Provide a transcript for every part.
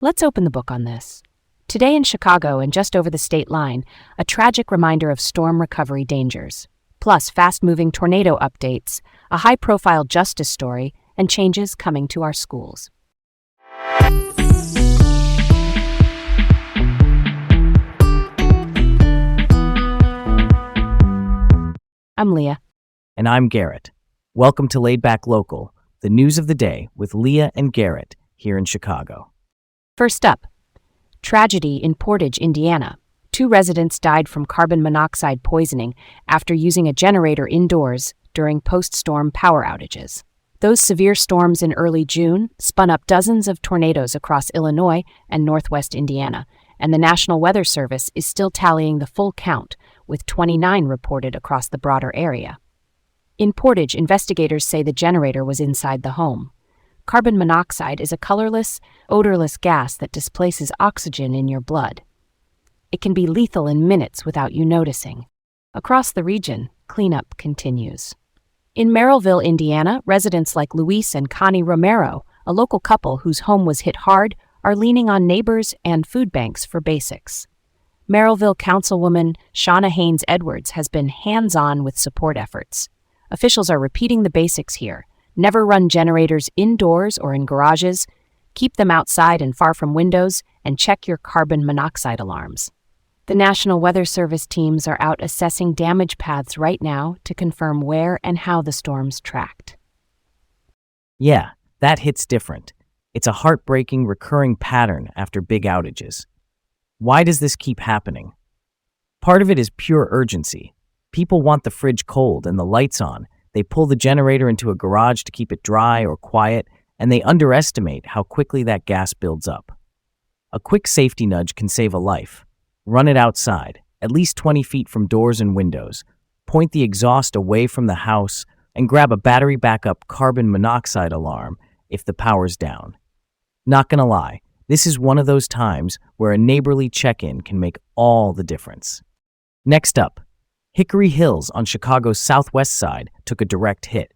Let's open the book on this. Today in Chicago and just over the state line, a tragic reminder of storm recovery dangers, plus fast-moving tornado updates, a high-profile justice story, and changes coming to our schools. I'm Leah. And I'm Garrett. Welcome to Laid Back Local, the news of the day with Leah and Garrett here in Chicago. First up, tragedy in Portage, Indiana. 2 residents died from carbon monoxide poisoning after using a generator indoors during post-storm power outages. Those severe storms in early June spun up dozens of tornadoes across Illinois and northwest Indiana, and the National Weather Service is still tallying the full count, with 29 reported across the broader area. In Portage, investigators say the generator was inside the home. Carbon monoxide is a colorless, odorless gas that displaces oxygen in your blood. It can be lethal in minutes without you noticing. Across the region, cleanup continues. In Merrillville, Indiana, residents like Luis and Connie Romero, a local couple whose home was hit hard, are leaning on neighbors and food banks for basics. Merrillville Councilwoman Shauna Haynes Edwards has been hands-on with support efforts. Officials are repeating the basics here. Never run generators indoors or in garages, keep them outside and far from windows, and check your carbon monoxide alarms. The National Weather Service teams are out assessing damage paths right now to confirm where and how the storms tracked. Yeah, that hits different. It's a heartbreaking, recurring pattern after big outages. Why does this keep happening? Part of it is pure urgency. People want the fridge cold and the lights on. They pull the generator into a garage to keep it dry or quiet, and they underestimate how quickly that gas builds up. A quick safety nudge can save a life. Run it outside, at least 20 feet from doors and windows. Point the exhaust away from the house and grab a battery backup carbon monoxide alarm if the power's down. Not gonna lie, this is one of those times where a neighborly check-in can make all the difference. Next up, Hickory Hills on Chicago's southwest side took a direct hit.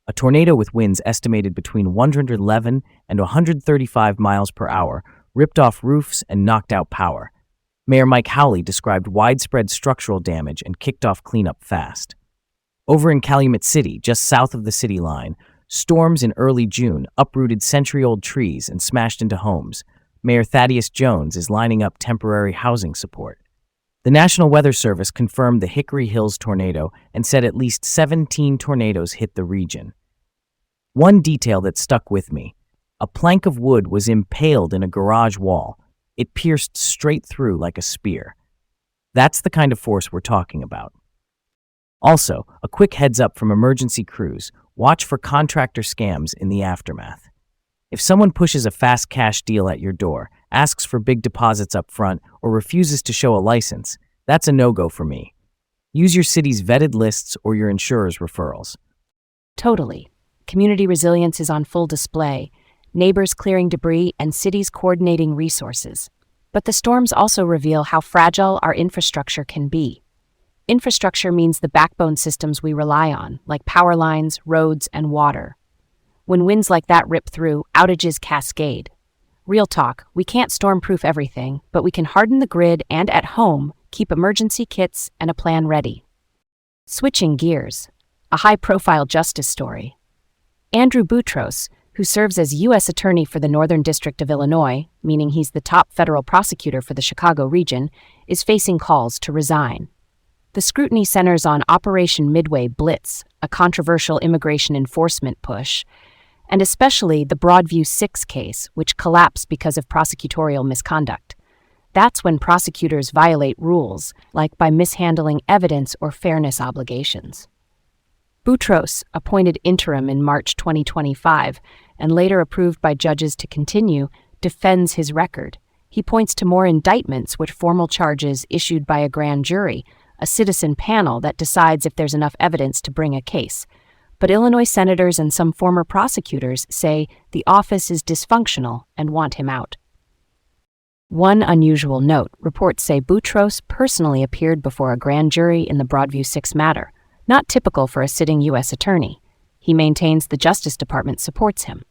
A tornado with winds estimated between 111 and 135 miles per hour ripped off roofs and knocked out power. Mayor Mike Howley described widespread structural damage and kicked off cleanup fast. Over in Calumet City, just south of the city line, storms in early June uprooted century-old trees and smashed into homes. Mayor Thaddeus Jones is lining up temporary housing support. The National Weather Service confirmed the Hickory Hills tornado and said at least 17 tornadoes hit the region. One detail that stuck with me: a plank of wood was impaled in a garage wall. It pierced straight through like a spear. That's the kind of force we're talking about. Also, a quick heads up from emergency crews: watch for contractor scams in the aftermath. If someone pushes a fast cash deal at your door, asks for big deposits up front, or refuses to show a license, that's a no-go for me. Use your city's vetted lists or your insurer's referrals. Totally. Community resilience is on full display, neighbors clearing debris and cities coordinating resources. But the storms also reveal how fragile our infrastructure can be. Infrastructure means the backbone systems we rely on, like power lines, roads, and water. When winds like that rip through, outages cascade. Real talk, we can't storm-proof everything, but we can harden the grid and at home, keep emergency kits and a plan ready. Switching gears, a high-profile justice story. Andrew Boutros, who serves as U.S. Attorney for the Northern District of Illinois, meaning he's the top federal prosecutor for the Chicago region, is facing calls to resign. The scrutiny centers on Operation Midway Blitz, a controversial immigration enforcement push, and especially the Broadview 6 case, which collapsed because of prosecutorial misconduct. That's when prosecutors violate rules, like by mishandling evidence or fairness obligations. Boutros, appointed interim in March 2025 and later approved by judges to continue, defends his record. He points to more indictments with formal charges issued by a grand jury, a citizen panel that decides if there's enough evidence to bring a case. But Illinois senators and some former prosecutors say the office is dysfunctional and want him out. One unusual note: reports say Boutros personally appeared before a grand jury in the Broadview 6 matter, not typical for a sitting U.S. attorney. He maintains the Justice Department supports him.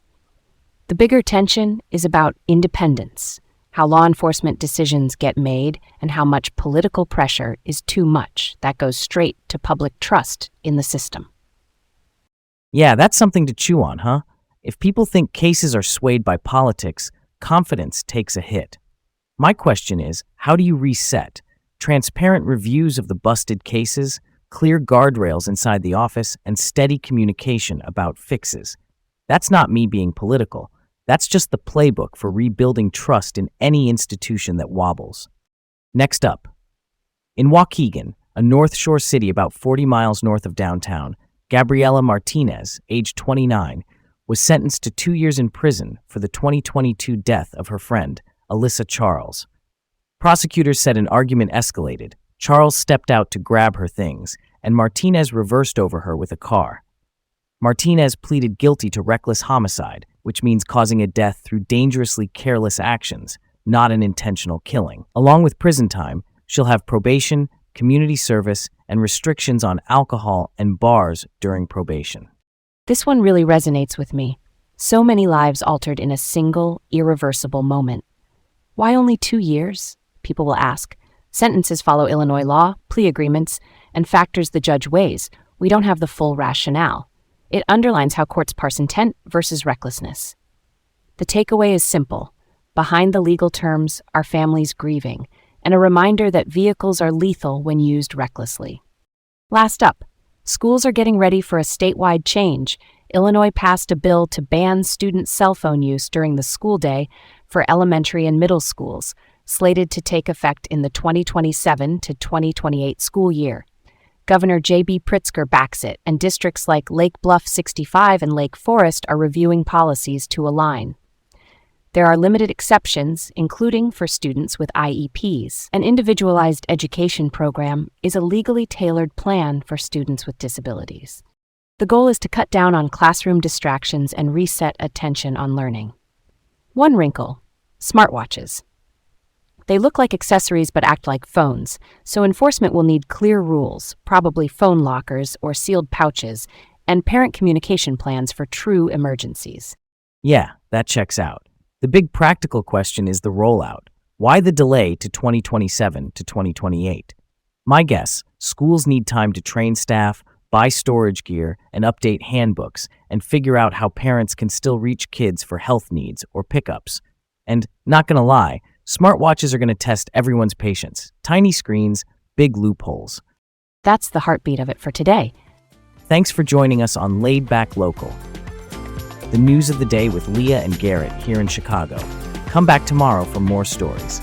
The bigger tension is about independence. how law enforcement decisions get made, and how much political pressure is too much. That goes straight to public trust in the system. Yeah, that's something to chew on, huh? If people think cases are swayed by politics, confidence takes a hit. My question is, how do you reset? Transparent reviews of the busted cases, clear guardrails inside the office, and steady communication about fixes. That's not me being political. That's just the playbook for rebuilding trust in any institution that wobbles. Next up, in Waukegan, a North Shore city about 40 miles north of downtown, Gabriela Martinez, age 29, was sentenced to 2 years in prison for the 2022 death of her friend, Alyssa Charles. Prosecutors said an argument escalated. Charles stepped out to grab her things, and Martinez reversed over her with a car. Martinez pleaded guilty to reckless homicide, which means causing a death through dangerously careless actions, not an intentional killing. Along with prison time, she'll have probation, community service, and restrictions on alcohol and bars during probation. This one really resonates with me. So many lives altered in a single, irreversible moment. Why only 2 years? People will ask. Sentences follow Illinois law, plea agreements, and factors the judge weighs. We don't have the full rationale. It underlines how courts parse intent versus recklessness. The takeaway is simple. Behind the legal terms are families grieving, and a reminder that vehicles are lethal when used recklessly. Last up, schools are getting ready for a statewide change. Illinois passed a bill to ban student cell phone use during the school day for elementary and middle schools, slated to take effect in the 2027 to 2028 school year. Governor J.B. Pritzker backs it, and districts like Lake Bluff 65 and Lake Forest are reviewing policies to align. There are limited exceptions, including for students with IEPs. An individualized education program is a legally tailored plan for students with disabilities. The goal is to cut down on classroom distractions and reset attention on learning. One wrinkle: smartwatches. They look like accessories but act like phones, so enforcement will need clear rules, probably phone lockers or sealed pouches, and parent communication plans for true emergencies. Yeah, that checks out. The big practical question is the rollout. Why the delay to 2027 to 2028? My guess, schools need time to train staff, buy storage gear, and update handbooks, and figure out how parents can still reach kids for health needs or pickups. And, not gonna lie, smartwatches are gonna test everyone's patience. Tiny screens, big loopholes. That's the heartbeat of it for today. Thanks for joining us on Laid Back Local, the news of the day with Leah and Garrett here in Chicago. Come back tomorrow for more stories.